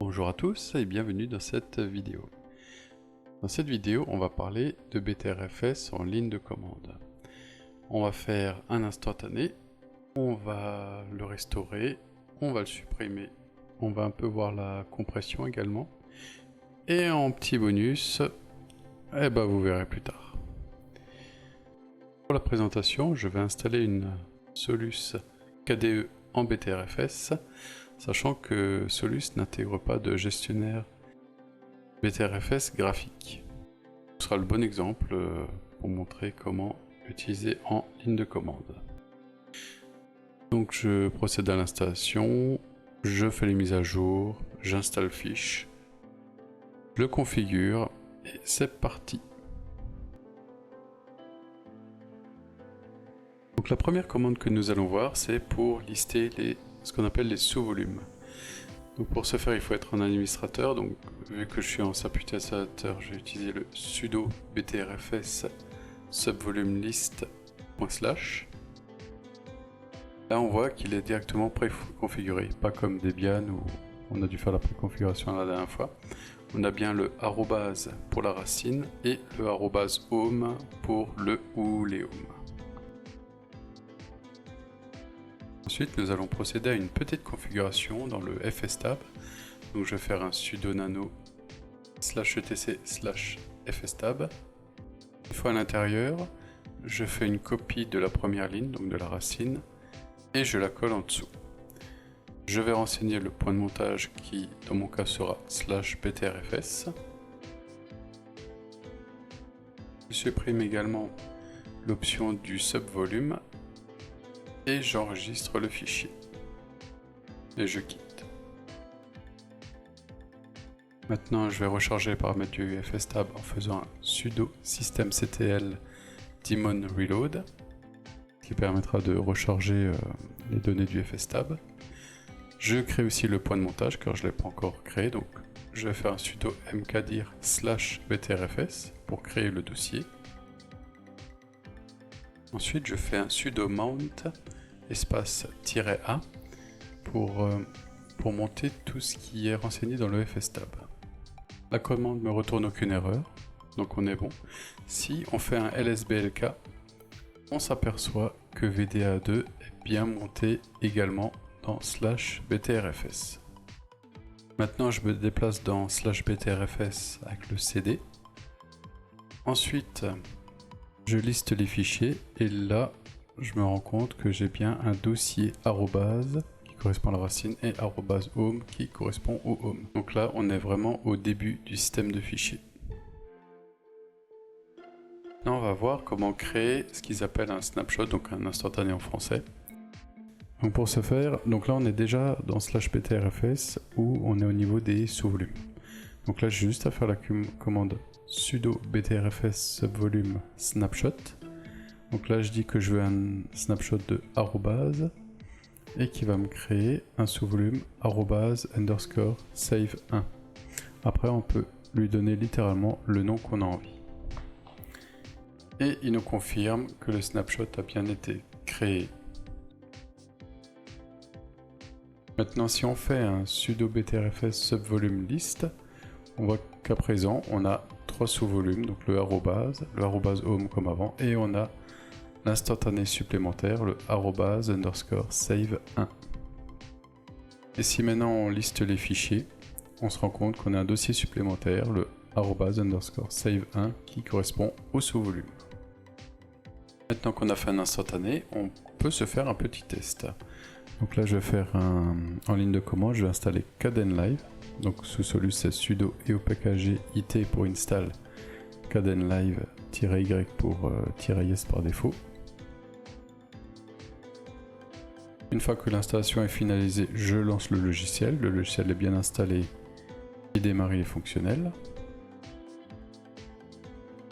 Bonjour à tous et bienvenue dans cette vidéo. Dans cette vidéo, on va parler de BTRFS en ligne de commande. On va faire un instantané, on va le restaurer, on va le supprimer, on va un peu voir la compression également. Et en petit bonus, vous verrez plus tard. Pour la présentation, je vais installer une Solus KDE en BTRFS, sachant que Solus n'intègre pas de gestionnaire BTRFS graphique. Ce sera le bon exemple pour montrer comment l'utiliser en ligne de commande. Donc je procède à l'installation, je fais les mises à jour, j'installe fiche, je le configure et c'est parti. Donc la première commande que nous allons voir, c'est pour lister ce qu'on appelle les sous-volumes. Donc pour ce faire, il faut être en administrateur. Donc vu que je suis en SAP utilisateur, je vais utiliser le sudo btrfs subvolume list /. Là on voit qu'il est directement préconfiguré, pas comme Debian où on a dû faire la préconfiguration la dernière fois. On a bien le arrobase pour la racine et le arrobase home pour le ou les home. Ensuite, nous allons procéder à une petite configuration dans le fstab. Donc je vais faire un sudo nano /etc/fstab. Une fois à l'intérieur, je fais une copie de la première ligne, donc de la racine, et je la colle en dessous. Je vais renseigner le point de montage qui, dans mon cas, sera /btrfs. Je supprime également l'option du subvolume et j'enregistre le fichier. Et je quitte. Maintenant, je vais recharger les paramètres du fstab en faisant un sudo systemctl daemon reload, qui permettra de recharger les données du fstab. Je crée aussi le point de montage car je ne l'ai pas encore créé, donc je vais faire un sudo mkdir /btrfs pour créer le dossier. Ensuite, je fais un sudo mount espace -a pour monter tout ce qui est renseigné dans le fstab. La commande ne me retourne aucune erreur, donc on est bon. Si on fait un lsblk, on s'aperçoit que VDA2 est bien monté également dans /btrfs. Maintenant, je me déplace dans /btrfs avec le cd. Ensuite, je liste les fichiers et là, je me rends compte que j'ai bien un dossier arrobase qui correspond à la racine et arrobase home qui correspond au home. Donc là, on est vraiment au début du système de fichiers. Maintenant, on va voir comment créer ce qu'ils appellent un snapshot, donc un instantané en français. Donc pour ce faire, donc là on est déjà dans /btrfs où on est au niveau des sous-volumes. Donc là, j'ai juste à faire la commande sudo btrfs subvolume snapshot. Donc là, je dis que je veux un snapshot de arrobase et qui va me créer un sous-volume arrobase _ save 1. Après, on peut lui donner littéralement le nom qu'on a envie. Et il nous confirme que le snapshot a bien été créé. Maintenant, si on fait un sudo btrfs subvolume list, on voit qu'à présent, on a 3 sous-volumes, donc le arrobase home comme avant, et on a l'instantané supplémentaire, le arrobase _ save 1. Et si maintenant on liste les fichiers, on se rend compte qu'on a un dossier supplémentaire, le arrobase _ save 1, qui correspond au sous-volume. Maintenant qu'on a fait un instantané, on peut se faire un petit test. Donc là, je vais faire en ligne de commande, je vais installer Kdenlive. Donc sous Solus, c'est sudo eopkg it pour install Kdenlive-y pour -s par défaut. Une fois que l'installation est finalisée, je lance le logiciel. Le logiciel est bien installé, il démarre, il est fonctionnel.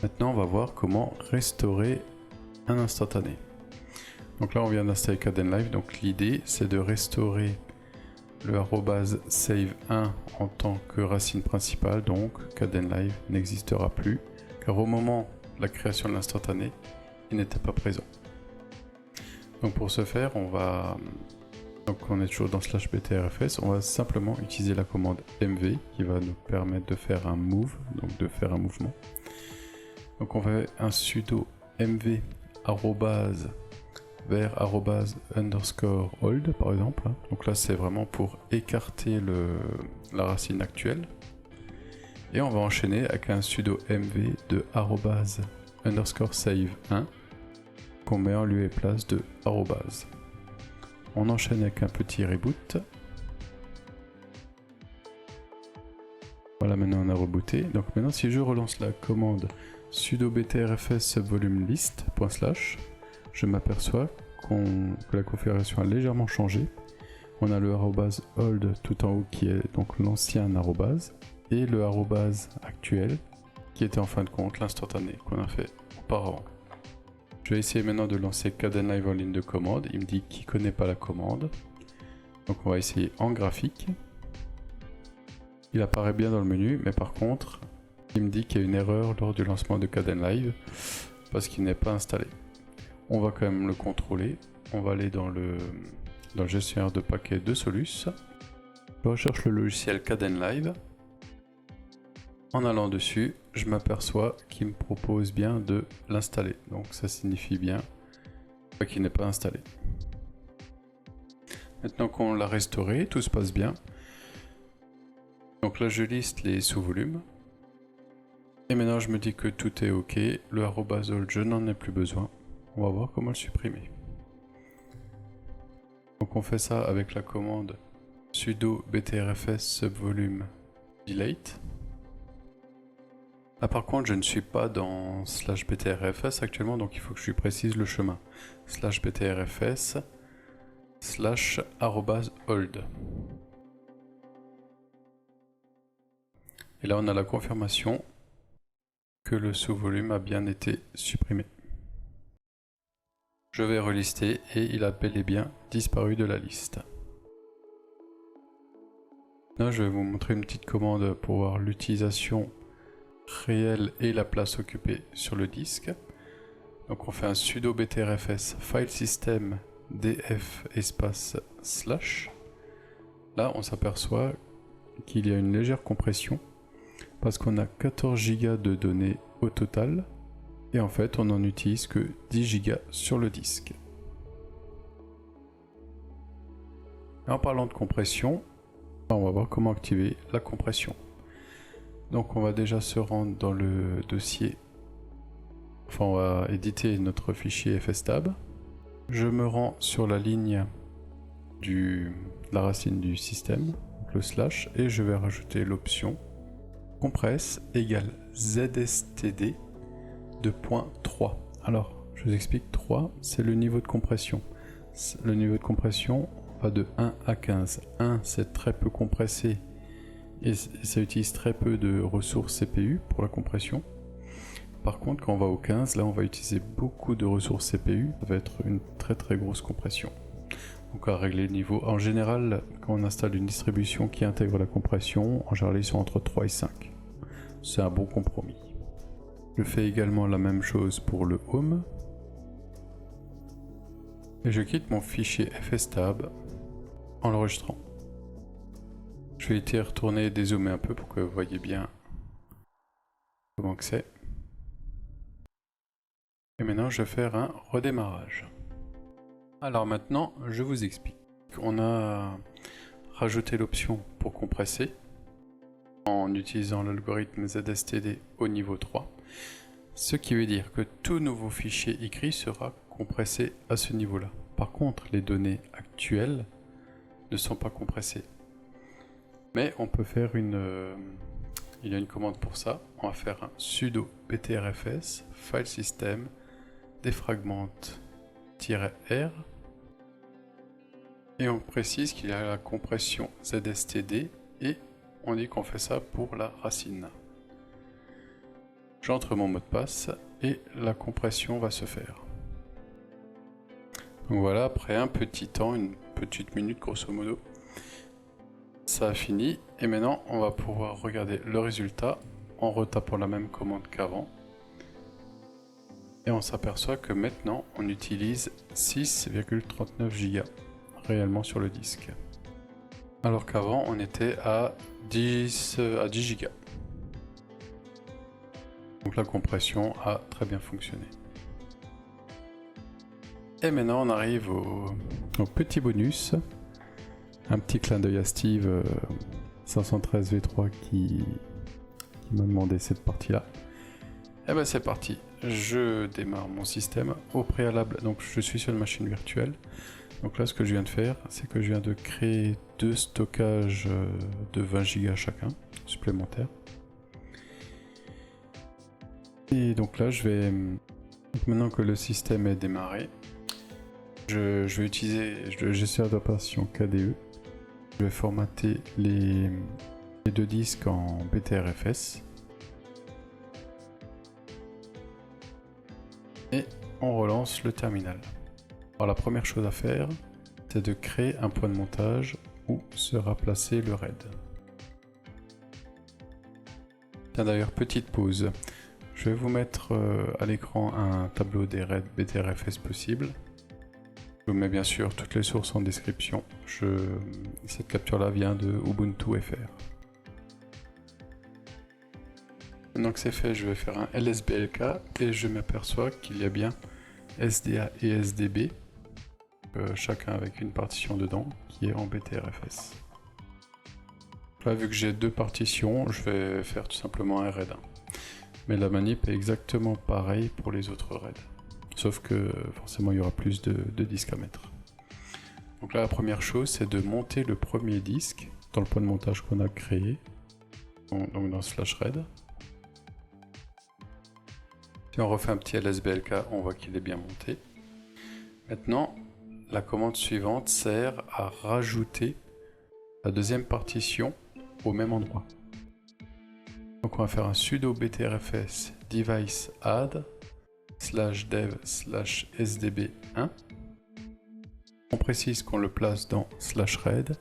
Maintenant, on va voir comment restaurer un instantané. Donc là, on vient d'installer Kdenlive. Donc l'idée, c'est de restaurer le arrobase save 1 en tant que racine principale. Donc Kdenlive n'existera plus, car au moment de la création de l'instantané, il n'était pas présent. Donc pour ce faire, on va Donc on est toujours dans /btrfs, on va simplement utiliser la commande mv qui va nous permettre de faire un move, donc de faire un mouvement. Donc on va un sudo mv arrobase vers arrobase underscore hold par exemple. Donc là c'est vraiment pour écarter la racine actuelle. Et on va enchaîner avec un sudo mv de arrobase underscore save 1 qu'on met en lieu et place de arrobase. On enchaîne avec un petit reboot. Voilà, maintenant on a rebooté. Donc maintenant si je relance la commande sudo btrfs subvolume list /, je m'aperçois que la configuration a légèrement changé. On a le arrobase hold tout en haut qui est donc l'ancien arrobase et le arrobase actuel qui était en fin de compte l'instantané qu'on a fait auparavant. Je vais essayer maintenant de lancer Kdenlive en ligne de commande. Il me dit qu'il ne connaît pas la commande. Donc on va essayer en graphique. Il apparaît bien dans le menu, mais par contre, il me dit qu'il y a une erreur lors du lancement de Kdenlive parce qu'il n'est pas installé. On va quand même le contrôler. On va aller dans le gestionnaire de paquets de Solus. Je recherche le logiciel Kdenlive. En allant dessus, je m'aperçois qu'il me propose bien de l'installer. Donc ça signifie bien qu'il n'est pas installé. Maintenant qu'on l'a restauré, tout se passe bien. Donc là je liste les sous-volumes. Et maintenant je me dis que tout est ok. Le arrobase hold, je n'en ai plus besoin. On va voir comment le supprimer. Donc on fait ça avec la commande sudo btrfs subvolume delete. Là par contre je ne suis pas dans /btrfs actuellement, donc il faut que je lui précise le chemin. /btrfs /@hold. Et là on a la confirmation que le sous-volume a bien été supprimé. Je vais relister et il a bel et bien disparu de la liste. Là je vais vous montrer une petite commande pour voir l'utilisation réel et la place occupée sur le disque. Donc on fait un sudo btrfs file system df espace /. Là on s'aperçoit qu'il y a une légère compression parce qu'on a 14 Go de données au total et en fait on n'en utilise que 10 Go sur le disque. Et en parlant de compression, on va voir comment activer la compression. Donc on va déjà se rendre dans le dossier, enfin on va éditer notre fichier fstab. Je me rends sur la ligne de la racine du système, donc le slash, et je vais rajouter l'option compress égale zstd de point 3. Alors je vous explique, 3 c'est le niveau de compression. Le niveau de compression va de 1 à 15. 1 c'est très peu compressé et ça utilise très peu de ressources CPU pour la compression. Par contre, quand on va au 15, là on va utiliser beaucoup de ressources CPU, ça va être une très grosse compression. Donc à régler le niveau. En général, quand on installe une distribution qui intègre la compression, en général ils sont entre 3 et 5. C'est un bon compromis. Je fais également la même chose pour le home. Et je quitte mon fichier fstab en l'enregistrant. Je vais y retourner et dézoomer un peu pour que vous voyez bien comment que c'est. Et maintenant je vais faire un redémarrage. Alors maintenant je vous explique. On a rajouté l'option pour compresser en utilisant l'algorithme ZSTD au niveau 3. Ce qui veut dire que tout nouveau fichier écrit sera compressé à ce niveau-là. Par contre, les données actuelles ne sont pas compressées. Mais on peut faire il y a une commande pour ça. On va faire un sudo btrfs file system defragment-r et on précise qu'il y a la compression ZSTD et on dit qu'on fait ça pour la racine. J'entre mon mot de passe et la compression va se faire. Donc voilà, après un petit temps, une petite minute grosso modo, ça a fini et maintenant on va pouvoir regarder le résultat en retapant la même commande qu'avant. Et on s'aperçoit que maintenant on utilise 6,39 Go réellement sur le disque. Alors qu'avant on était à 10 Go. Donc la compression a très bien fonctionné. Et maintenant on arrive au petit bonus. Un petit clin d'œil à Steve 513 V3 qui m'a demandé cette partie-là. Et ben c'est parti. Je démarre mon système au préalable. Donc je suis sur une machine virtuelle. Donc là ce que je viens de faire, c'est que je viens de créer deux stockages de 20 Go chacun, supplémentaires. Et donc là je vais, maintenant que le système est démarré, je vais utiliser le gestionnaire d'opération KDE. Je vais formater les deux disques en BTRFS. Et on relance le terminal. Alors la première chose à faire, c'est de créer un point de montage où sera placé le RAID. Tiens d'ailleurs, petite pause. Je vais vous mettre à l'écran un tableau des RAID BTRFS possibles. Je vous mets bien sûr toutes les sources en description. Cette capture-là vient de Ubuntu FR. Maintenant que c'est fait, je vais faire un LSBLK et je m'aperçois qu'il y a bien SDA et SDB, chacun avec une partition dedans, qui est en BTRFS. Là, vu que j'ai deux partitions, je vais faire tout simplement un RAID 1. Mais la manip est exactement pareille pour les autres RAID. Sauf que forcément il y aura plus de disques à mettre. Donc là la première chose c'est de monter le premier disque dans le point de montage qu'on a créé, donc dans /RAID. Si on refait un petit LSBLK, on voit qu'il est bien monté. Maintenant la commande suivante sert à rajouter la deuxième partition au même endroit. Donc on va faire un sudo btrfs device add /dev/sdb1. On précise qu'on le place dans /RAID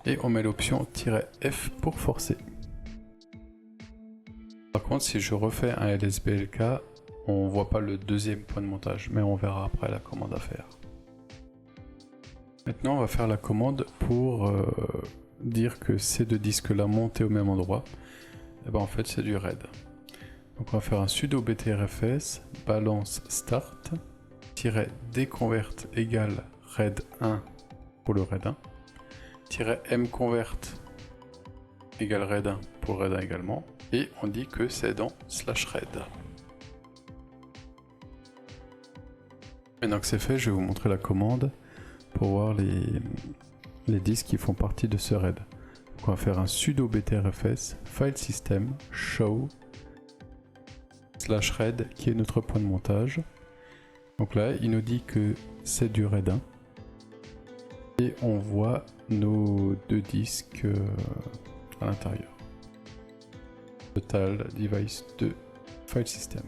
et on met l'option -F pour forcer. Par contre, si je refais un LSBLK, on voit pas le deuxième point de montage, mais on verra après la commande à faire. Maintenant, on va faire la commande pour dire que ces deux disques-là montés au même endroit, et ben en fait c'est du RAID. Donc on va faire un sudo btrfs balance start -dconvert égale RAID 1 pour le RAID 1 -mconvert égale RAID 1 pour RAID 1 également, et on dit que c'est dans /RAID. Maintenant que c'est fait, je vais vous montrer la commande pour voir les disques qui font partie de ce RAID. Donc on va faire un sudo btrfs file system show /RAID qui est notre point de montage. Donc là il nous dit que c'est du RAID 1 et on voit nos deux disques à l'intérieur. Total device 2 file system.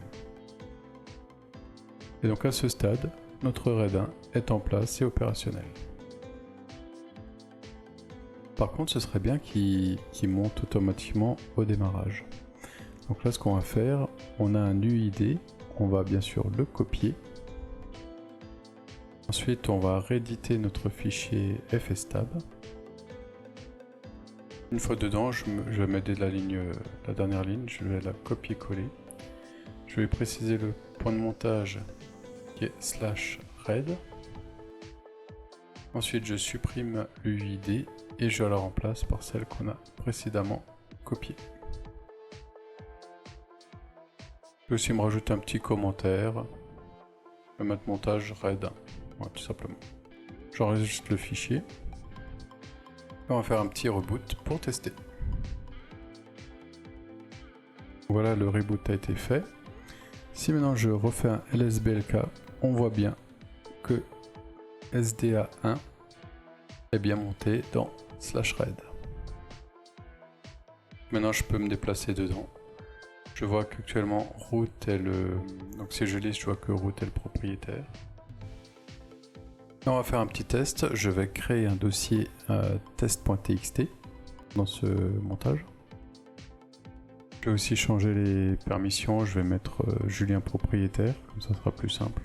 Et donc à ce stade notre RAID 1 est en place et opérationnel. Par contre ce serait bien qu'il monte automatiquement au démarrage. Donc là ce qu'on va faire, on a un UID, on va bien sûr le copier. Ensuite on va rééditer notre fichier fstab. Une fois dedans, je vais m'aider de la dernière ligne, je vais la copier-coller. Je vais préciser le point de montage qui est /RAID. Ensuite je supprime l'UID et je la remplace par celle qu'on a précédemment copiée. Je peux aussi me rajouter un petit commentaire. Je vais mettre montage RAID 1, voilà, tout simplement. J'enregistre le fichier. Et on va faire un petit reboot pour tester. Voilà, le reboot a été fait. Si maintenant je refais un LSBLK, on voit bien que SDA1 est bien monté dans /RAID. Maintenant je peux me déplacer dedans. Je vois qu'actuellement root est le... Donc si je liste, je vois que root est le propriétaire. On va faire un petit test. Je vais créer un dossier test.txt dans ce montage. Je vais aussi changer les permissions. Je vais mettre Julien propriétaire, comme ça sera plus simple.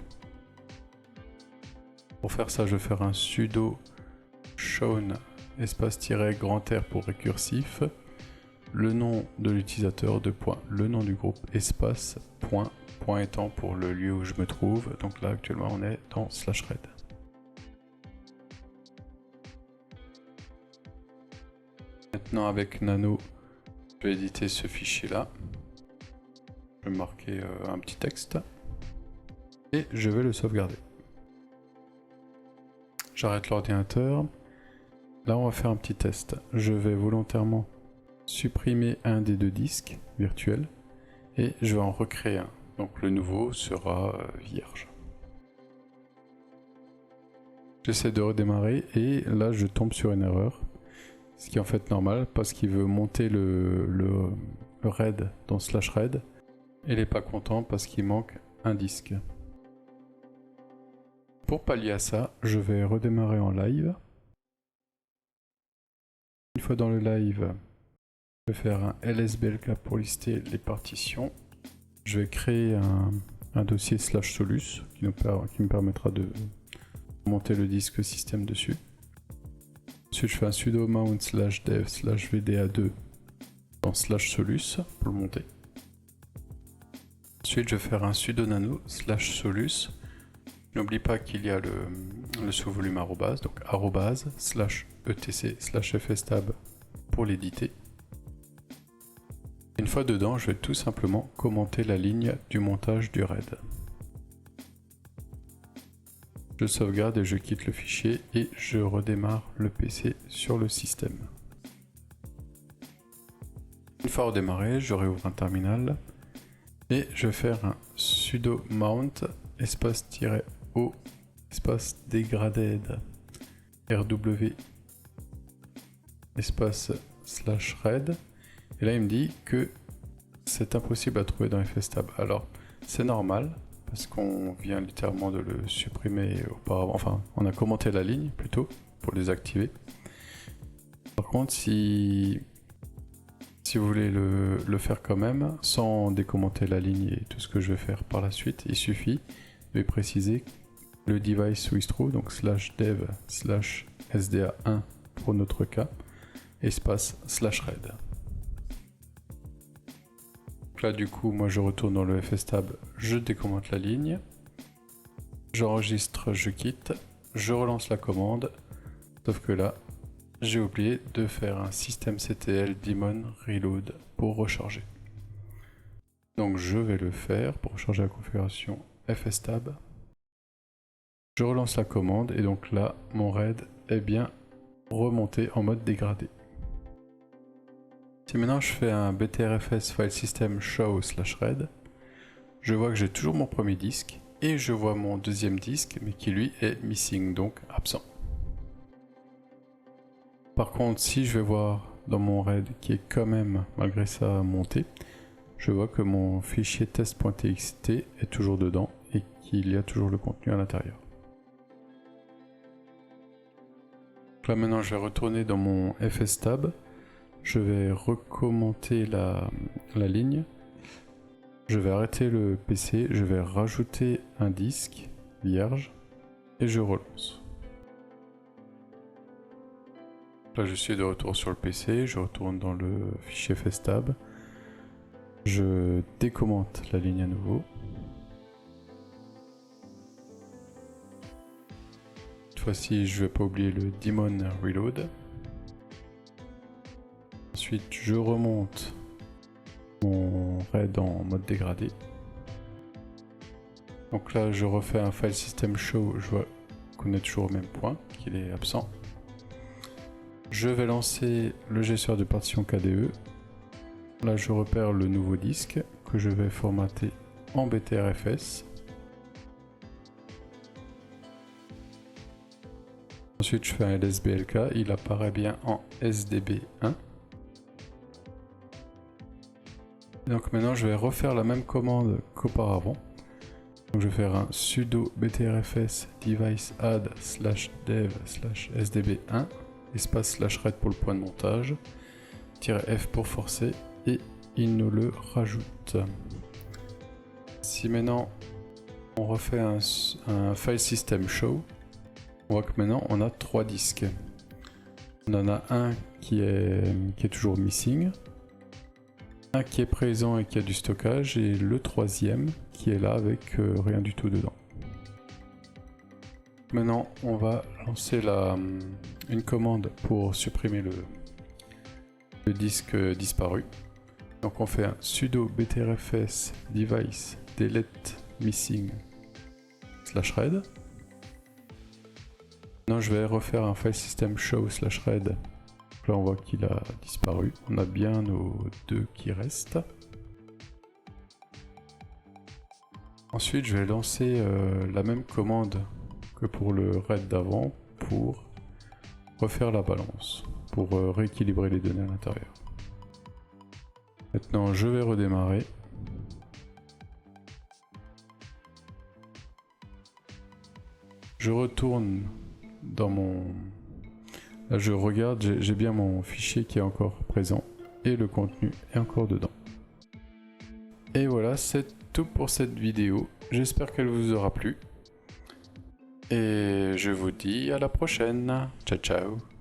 Pour faire ça, je vais faire un sudo shown espace tiret grand R pour récursif, le nom de l'utilisateur, le nom du groupe, espace, point étant pour le lieu où je me trouve. Donc là actuellement on est dans /red. Maintenant avec Nano, je vais éditer ce fichier là. Je vais marquer un petit texte et je vais le sauvegarder. J'arrête l'ordinateur. Là on va faire un petit test. Je vais volontairement supprimer un des deux disques virtuels et je vais en recréer un. Donc le nouveau sera vierge. J'essaie de redémarrer et là je tombe sur une erreur. Ce qui est en fait normal parce qu'il veut monter le RAID dans /red et il n'est pas content parce qu'il manque un disque. Pour pallier à ça, je vais redémarrer en live. Une fois dans le live, je vais faire un lsblk pour lister les partitions. Je vais créer un dossier /solus qui me permettra de monter le disque système dessus. Ensuite, je fais un sudo mount /dev /vda2 dans /solus pour le monter. Ensuite, je vais faire un sudo nano /solus. N'oublie pas qu'il y a le sous-volume arrobase, donc arrobase /etc /fstab pour l'éditer. Une fois dedans, je vais tout simplement commenter la ligne du montage du RAID. Je sauvegarde et je quitte le fichier et je redémarre le PC sur le système. Une fois redémarré, je réouvre un terminal et je vais faire un sudo mount espace-o espace degraded rw espace /red et là il me dit que c'est impossible à trouver dans fstab. Alors c'est normal parce qu'on vient littéralement de le supprimer auparavant, enfin on a commenté la ligne plutôt pour les activer. Par contre si vous voulez le faire quand même sans décommenter la ligne et tout ce que je vais faire par la suite, il suffit de préciser le device où il se trouve, donc /dev /sda1 pour notre cas, espace /red. Donc là du coup moi je retourne dans le fstab, je décommente la ligne, j'enregistre, je quitte, je relance la commande, sauf que là j'ai oublié de faire un systemctl daemon reload pour recharger. Donc je vais le faire pour changer la configuration fstab. Je relance la commande et donc là mon RAID est bien remonté en mode dégradé. Si maintenant je fais un btrfs file system show /red, je vois que j'ai toujours mon premier disque et je vois mon deuxième disque mais qui lui est missing, donc absent. Par contre si je vais voir dans mon RAID qui est quand même malgré ça monté, je vois que mon fichier test.txt est toujours dedans et qu'il y a toujours le contenu à l'intérieur. Là maintenant je vais retourner dans mon fstab, je vais recommenter la ligne, je vais arrêter le PC, je vais rajouter un disque vierge et je relance. Là je suis de retour sur le PC, je retourne dans le fichier fstab, je décommente la ligne à nouveau. Cette fois-ci je ne vais pas oublier le daemon reload. Ensuite je remonte mon RAID en mode dégradé. Donc là je refais un file system show, je vois qu'on est toujours au même point, qu'il est absent. Je vais lancer le gestionnaire de partition KDE. Là je repère le nouveau disque que je vais formater en btrfs. Ensuite je fais un lsblk, il apparaît bien en sdb1. Donc maintenant je vais refaire la même commande qu'auparavant. Donc je vais faire un sudo btrfs device add /dev /sdb1 espace /red pour le point de montage, -f pour forcer et il nous le rajoute. Si maintenant on refait un file system show, on voit que maintenant on a 3 disques. On en a un qui est toujours missing, un qui est présent et qui a du stockage, et le troisième qui est là avec rien du tout dedans. Maintenant, on va lancer une commande pour supprimer le disque disparu. Donc on fait un sudo btrfs device delete missing /red. Maintenant je vais refaire un file system show /red. Là on voit qu'il a disparu. On a bien nos deux qui restent. Ensuite je vais lancer la même commande que pour le red d'avant pour refaire la balance, pour rééquilibrer les données à l'intérieur. Maintenant je vais redémarrer. Je retourne dans mon... Là je regarde, j'ai bien mon fichier qui est encore présent et le contenu est encore dedans. Et voilà, c'est tout pour cette vidéo. J'espère qu'elle vous aura plu. Et je vous dis à la prochaine. Ciao ciao.